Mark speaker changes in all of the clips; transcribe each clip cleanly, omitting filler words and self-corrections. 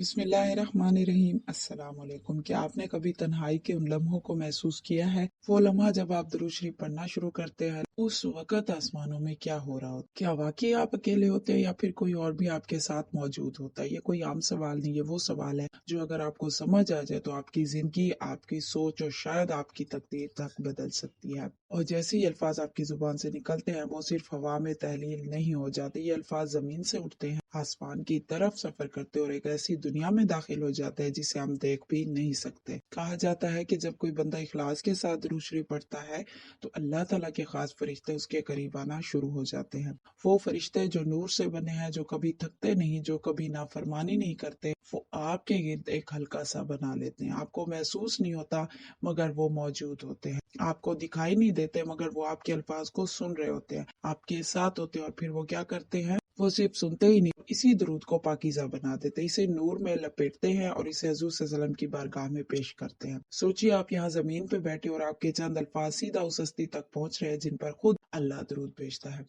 Speaker 1: बिस्मिल्लाहिर्रहमानिर्रहीम। अस्सलाम वालेकुम। क्या आपने कभी तन्हाई के उन लम्हों को महसूस किया है? वो लम्हा जब आप दुरूद शरीफ पढ़ना शुरू करते हैं, उस वक़्त आसमानों में क्या हो रहा होता है? क्या वाकई आप अकेले होते हैं या फिर कोई और भी आपके साथ मौजूद होता है? ये कोई आम सवाल नहीं, ये वो सवाल है जो अगर आपको समझ आ जाए तो आपकी जिंदगी, आपकी सोच और शायद आपकी तकदीर तक बदल सकती है। और जैसे ही अल्फाज आपकी जुबान से निकलते हैं, वो सिर्फ हवा में तहलील नहीं हो जाते। ये अल्फाज जमीन से उठते हैं, आसमान की तरफ सफर करते और एक ऐसी दुनिया में दाखिल हो जाते हैं जिसे हम देख भी नहीं सकते। कहा जाता है कि जब कोई बंदा इखलास के साथ दुरूद शरीफ पढ़ता है तो अल्लाह ताला के खास फरिश्ते उसके करीब आना शुरू हो जाते हैं। वो फरिश्ते जो नूर से बने हैं, जो कभी थकते नहीं, जो कभी नाफरमानी नहीं करते, वो आपके गिर्द एक हल्का सा बना लेते हैं। आपको महसूस नहीं होता मगर वो मौजूद होते हैं। आपको दिखाई नहीं देते मगर वो आपके अल्फाज को सुन रहे होते हैं, आपके साथ होते हैं। और फिर वो क्या करते हैं? वो सिर्फ सुनते ही नहीं, इसी दुरूद को पाकीज़ा बना देते, इसे नूर में लपेटते हैं और इसे हुज़ूर सल्लल्लाहु अलैहि वसल्लम की बारगाह में पेश करते हैं। सोचिए आप यहाँ जमीन पे बैठे और आपके चंद अल्फाज सीधा उस हस्ती तक पहुंच रहे हैं जिन पर खुद अल्लाह दुरूद भेजता है।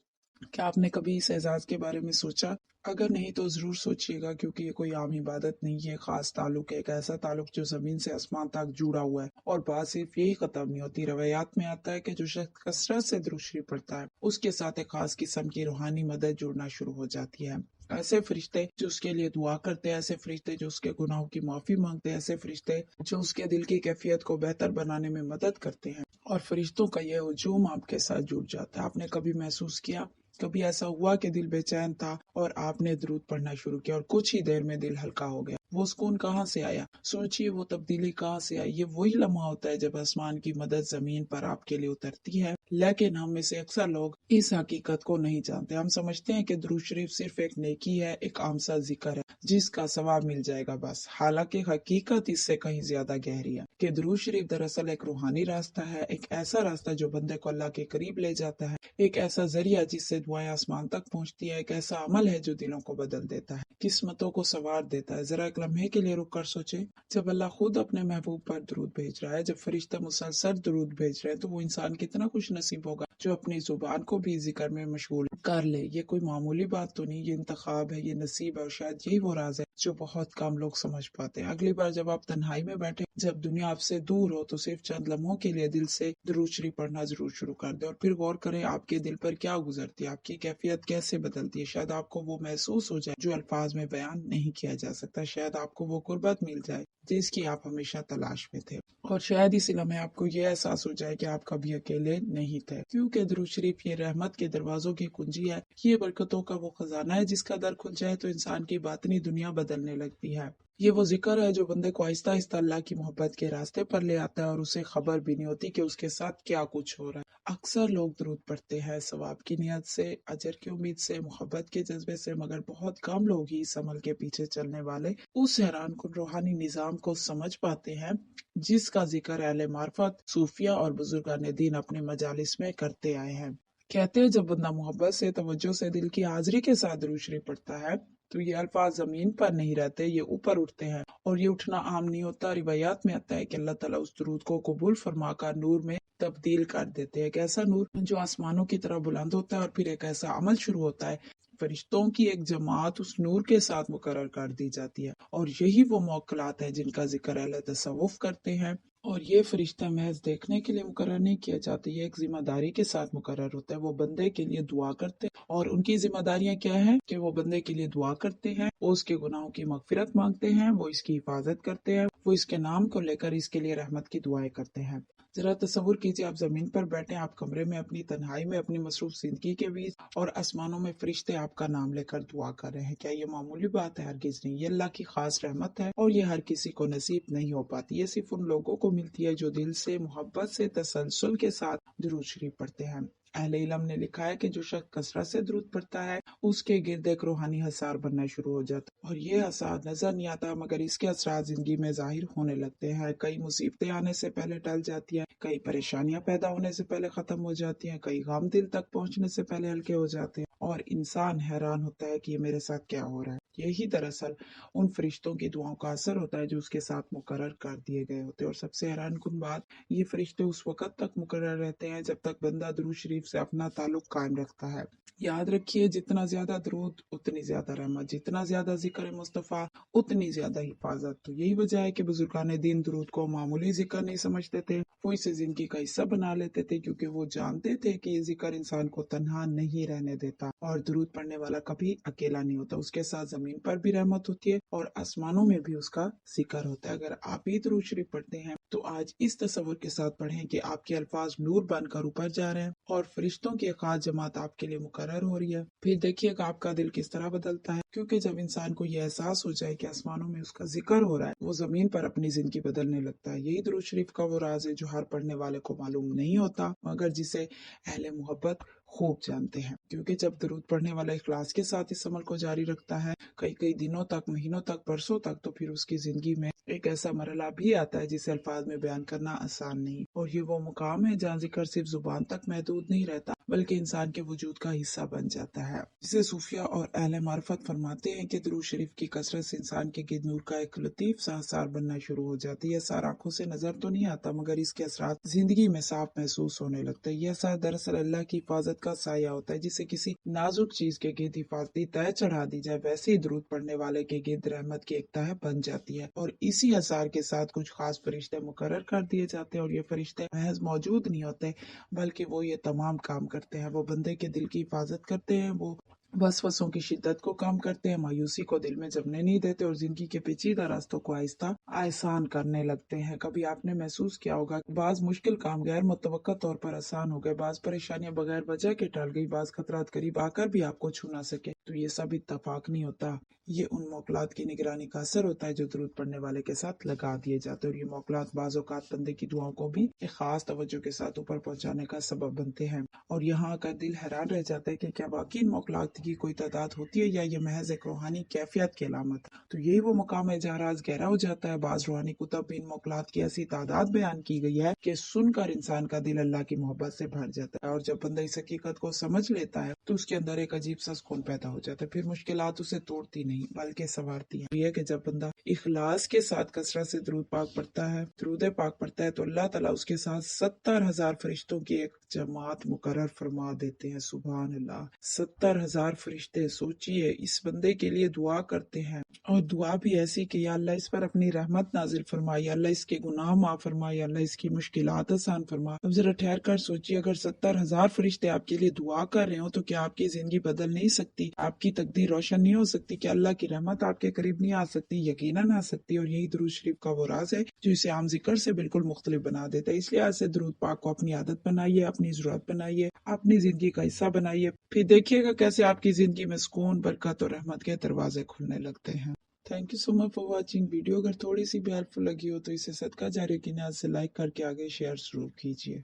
Speaker 1: क्या आपने कभी इस एजाज के बारे में सोचा? अगर नहीं तो जरूर सोचिएगा, क्योंकि ये कोई आम इबादत नहीं है। खास ताल्लुक है, एक ऐसा ताल्लुक जो जमीन से आसमान तक जुड़ा हुआ है। और बात सिर्फ यही खत्म नहीं होती। रवायात में आता है कि जो शख्स कसरत से दुरूद शरीफ पढ़ता है, उसके साथ एक खास किस्म की रूहानी मदद जुड़ना शुरू हो जाती है। ऐसे फरिश्ते जो उसके लिए दुआ करते हैं, ऐसे फरिश्ते जो उसके गुनाहों की माफी मांगते हैं, ऐसे फरिश्ते जो उसके दिल की कैफियत को बेहतर बनाने में मदद करते हैं। और फरिश्तों का यह हुजूम आपके साथ जुड़ जाता है। आपने कभी महसूस किया, कभी ऐसा हुआ कि दिल बेचैन था और आपने दुरूद पढ़ना शुरू किया और कुछ ही देर में दिल हल्का हो गया? वो सुकून कहाँ से आया? सोचिए वो तब्दीली कहाँ से आई? ये वही लम्हा होता है जब आसमान की मदद जमीन पर आपके लिए उतरती है। लेकिन हम में से अक्सर लोग इस हकीकत को नहीं जानते। हम समझते हैं कि दुरूद शरीफ सिर्फ एक नेकी है, एक आम सा जिक्र है जिसका सवाब मिल जाएगा बस। हालांकि हकीकत इससे कहीं ज्यादा गहरी है कि दुरूद शरीफ दरअसल एक रूहानी रास्ता है, एक ऐसा रास्ता जो बंदे को अल्लाह के करीब ले जाता है, एक ऐसा जरिया जिससे दुआएं आसमान तक पहुंचती है, एक ऐसा अमल है जो दिलों को बदल देता है, किस्मतों को संवार देता है। जरा एक लम्हे के लिए रुक कर सोचे, जब अल्लाह खुद अपने महबूब पर दुरूद भेज रहा है, जब फरिश्ता मुसलसल दुरूद भेज रहे हैं, तो वो इंसान कितना खुश नसीब होगा जो अपनी जुबान को भी जिक्र में मशगूल कर ले। ये कोई मामूली बात तो नहीं, ये इंतखाब है, ये नसीब है। और शायद यही वो राज है जो बहुत कम लोग समझ पाते हैं। अगली बार जब आप तन्हाई में बैठे, जब दुनिया आपसे दूर हो, तो सिर्फ चंद लम्हों के लिए दिल से दुरूद शरीफ पढ़ना जरूर शुरू कर दे और फिर गौर करें आपके दिल पर क्या गुजरती है, आपकी कैफियत कैसे बदलती है। शायद आपको वो महसूस हो जाए जो अल्फाज में बयान नहीं किया जा सकता। शायद आपको वो कुर्बत मिल जाए जिसकी आप हमेशा तलाश में थे। और शायद इसी लम्हे आपको ये एहसास हो जाए कि आप कभी अकेले नहीं थे, क्योंकि दुरूद शरीफ ये रहमत के दरवाजों की कुंजी है। ये बरकतों का वो खजाना है जिसका दर खुल जाए तो इंसान की बातनी दुनिया बदलने लगती है। ये वो जिक्र है जो बंदे को आहिस्ता आहिस्ता अल्लाह की मोहब्बत के रास्ते पर ले आता है और उसे खबर भी नहीं होती कि उसके साथ क्या कुछ हो रहा है। अक्सर लोग दुरूद पढ़ते हैं सवाब की नियत से, अजर की उम्मीद से, मोहब्बत के जज्बे से, मगर बहुत कम लोग ही इस अमल के पीछे चलने वाले उस हैरान कुन रूहानी निजाम को समझ पाते हैं जिसका जिक्र अहले मार्फत, सूफिया और बुजुर्गान दीन अपने मजालिस में करते आए हैं। कहते हैं जब बंदा मोहब्बत से, तवज्जो से, दिल की हाजिरी के साथ दुरूद शरीफ पढ़ता है तो ये अल्फाज जमीन पर नहीं रहते, ये ऊपर उठते हैं। और ये उठना आम नहीं होता। रिवायात में आता है कि अल्लाह ताला उस दुरूद को कबूल फरमाकर नूर में तब्दील कर देते हैं। एक ऐसा नूर जो आसमानों की तरह बुलंद होता है। और फिर एक ऐसा अमल शुरू होता है, फरिश्तों की एक जमात उस नूर के साथ मुकर्रर कर दी जाती है। और यही वो मौकलात है जिनका जिक्र अहले तसव्वुफ करते हैं। और ये फरिश्ता महज देखने के लिए मुकर्रर नहीं किया जाता, ये एक जिम्मेदारी के साथ मुकर्रर होता है। वो बंदे के लिए दुआ करते हैं और उनकी जिम्मेदारियां क्या है कि वो बंदे के लिए दुआ करते हैं, वो उसके गुनाहों की मगफिरत मांगते हैं, वो इसकी हिफाजत करते हैं, वो इसके नाम को लेकर इसके लिए रहमत की दुआएं करते हैं। जरा तस्वुर कीजिए, आप जमीन पर बैठे, आप कमरे में अपनी तन्हाई में अपनी मसरूफ जिंदगी के बीच, और आसमानों में फरिश्ते आपका नाम लेकर दुआ कर रहे हैं। क्या ये मामूली बात है? हरगिज नहीं। ये अल्लाह की खास रहमत है और ये हर किसी को नसीब नहीं हो पाती। ये सिर्फ उन लोगों को मिलती है जो दिल से, मोहब्बत से, तसलसल के साथ दुरूद शरीफ पढ़ते हैं। अहले इल्म ने लिखा है कि जो शख्स कसरत से दुरूद पढ़ता है उसके गिर्द एक रूहानी हसार बनना शुरू हो जाता है। और ये हसार नजर नहीं आता मगर इसके असरात जिंदगी में जाहिर होने लगते हैं। कई मुसीबतें आने से पहले टल जाती हैं, कई परेशानियां पैदा होने से पहले खत्म हो जाती हैं, कई गम दिल तक पहुंचने से पहले हल्के हो जाते हैं। और इंसान हैरान होता है कि ये मेरे साथ क्या हो रहा है। यही दरअसल उन फरिश्तों की दुआओं का असर होता है जो उसके साथ मुकर्रर कर दिए गए होते हैं। और सबसे हैरान कुन बात, ये फरिश्ते उस वक़्त तक मुकर्रर रहते हैं जब तक बंदा दुरूद शरीफ से अपना ताल्लुक कायम रखता है। याद रखिए, जितना ज्यादा दरूद उतनी ज्यादा रहमत, जितना ज्यादा जिक्र मुस्तफ़ा उतनी ज्यादा हिफाजत। तो यही वजह है कि बुजुर्गान दीन दरूद को मामूली जिक्र नहीं समझते थे, वो इसे जिंदगी का हिस्सा बना लेते थे, क्योंकि वो जानते थे कि ये जिक्र इंसान को तन्हा नहीं रहने देता और दरूद पढ़ने वाला कभी अकेला नहीं होता। उसके साथ जमीन पर भी रहमत होती है और आसमानों में भी उसका जिक्र होता है। अगर आप ही दरूद शरीफ पढ़ते हैं तो आज इस तस्वर के साथ पढ़ें कि आपके अल्फाज नूर बनकर ऊपर जा रहे हैं और फरिश्तों की एक खास जमात आपके लिए मुकर्रर हो रही है। फिर देखिएगा आपका दिल किस तरह बदलता है, क्योंकि जब इंसान को ये एहसास हो जाए कि आसमानों में उसका जिक्र हो रहा है, वो जमीन पर अपनी जिंदगी बदलने लगता है। यही दरूद शरीफ का वो राज है जो हर पढ़ने वाले को मालूम नहीं होता, मगर जिसे अहले मोहब्बत खूब जानते हैं। क्योंकि जब दरूद पढ़ने वाला इखलास के साथ इस अमल को जारी रखता है कई कई दिनों तक, महीनों तक, बरसों तक, तो फिर उसकी जिंदगी में एक ऐसा मरहला भी आता है जिसे अल्फाज में बयान करना आसान नहीं। और ये वो मुकाम है जहाँ जिक्र सिर्फ जुबान तक महदूद नहीं रहता, बल्कि इंसान के वजूद का हिस्सा बन जाता है। जिसे सूफिया और अहले मार्फत फरमाते हैं कि दरूद शरीफ की कसरत से इंसान के गिर्द नूर का एक लतीफ सा असर बनना शुरू हो जाती है। असर आंखों से नजर तो नहीं आता, मगर इसके असरात जिंदगी में साफ महसूस होने लगता है। यह असर दरअसल अल्लाह की हिफाजत का साया होता है। जिसे किसी नाजुक चीज के गिर्द हिफाजती तय चढ़ा दी जाए, वैसे ही दरूद पढ़ने वाले के गिर्द रहमत की एक तह बन जाती है। और इसी असर के साथ कुछ खास फरिश्ते मुकर्रर कर दिए जाते हैं। और ये फरिश्ते महज मौजूद नहीं होते, बल्कि वो ये तमाम काम करते हैं। वो बंदे के दिल की हिफाजत करते हैं, वो वसवसों की शिद्दत को कम करते हैं, मायूसी को दिल में जमने नहीं देते और जिंदगी के पेचीदा रास्तों को आहिस्ता आसान करने लगते हैं। कभी आपने महसूस किया होगा कि बाज मुश्किल काम गैर मुतवक्का तौर पर आसान हो गए, बाज परेशानियां बगैर वजह के टल गई, बाज खतरात करीब आकर भी आपको छू ना सके। तो ये सब इत्तफाक नहीं होता, ये उन मौकलात की निगरानी का असर होता है जो दरूद पढ़ने वाले के साथ लगा दिए जाते हैं। और ये मौकलात बाज़ औक़ात बंदे की दुआओं को भी एक खास तवज्जो के साथ ऊपर पहुंचाने का सबब बनते हैं। और यहाँ का दिल हैरान रह जाता है कि क्या वाकई इन मौकलात की कोई तादाद होती है या ये महज एक रूहानी कैफियत की अलामत है। तो यही वो मुकाम है जहाँ राज गहरा हो जाता है। बाज़ रूहानी कुतब में इन मौकलात की ऐसी तादाद बयान की गई है कि सुनकर इंसान का दिल अल्लाह की मोहब्बत से भर जाता है। और जब बंदा इस हकीकत को समझ लेता है तो उसके अंदर एक अजीब सा सुकून पैदा हो जाता है। फिर मुश्किलात उसे तोड़ती नहीं बल्कि संवारती है। ये कि जब बंदा इखलास के साथ कसरत से दरूद पाक पढ़ता है, दरूद पाक पढ़ता है, तो अल्लाह ताला उसके साथ 70,000 फरिश्तों की एक जमात मुकर्रर फरमा देते हैं। सुभान अल्लाह, 70,000 फरिश्ते, सोचिए, इस बंदे के लिए दुआ करते हैं। और दुआ भी ऐसी कि या अल्लाह इस पर अपनी रहमत नाजिल फरमाई, अल्लाह इसके गुनाह माफ फरमाई, अल्लाह इसकी मुश्किलात आसान फरमा। अब जरा ठहर कर सोचिए, अगर 70,000 फरिश्ते आपके लिए दुआ कर रहे हो तो क्या आपकी जिंदगी बदल नहीं सकती? आपकी तकदीर रोशन नहीं हो सकती? क्या अल्लाह की रहमत आपके करीब नहीं आ सकती? यकीनन आ सकती। और यही दरूद शरीफ का वो राज है जो इसे आम जिक्र से बिल्कुल मुख्तलिफ बना देता है। इसलिए आज से दरूद पाक को अपनी आदत बनाइए, अपनी जरूरत बनाइए, अपनी जिंदगी का हिस्सा बनाइए। फिर देखिएगा कैसे आपकी जिंदगी में सुकून, बरकत और रहमत के दरवाजे खुलने लगते हैं। Thank you so much for watching video. अगर थोड़ी सी भी हेल्पफुल लगी हो तो इसे सदका जारी की नियत से लाइक करके आगे शेयर जरूर कीजिए।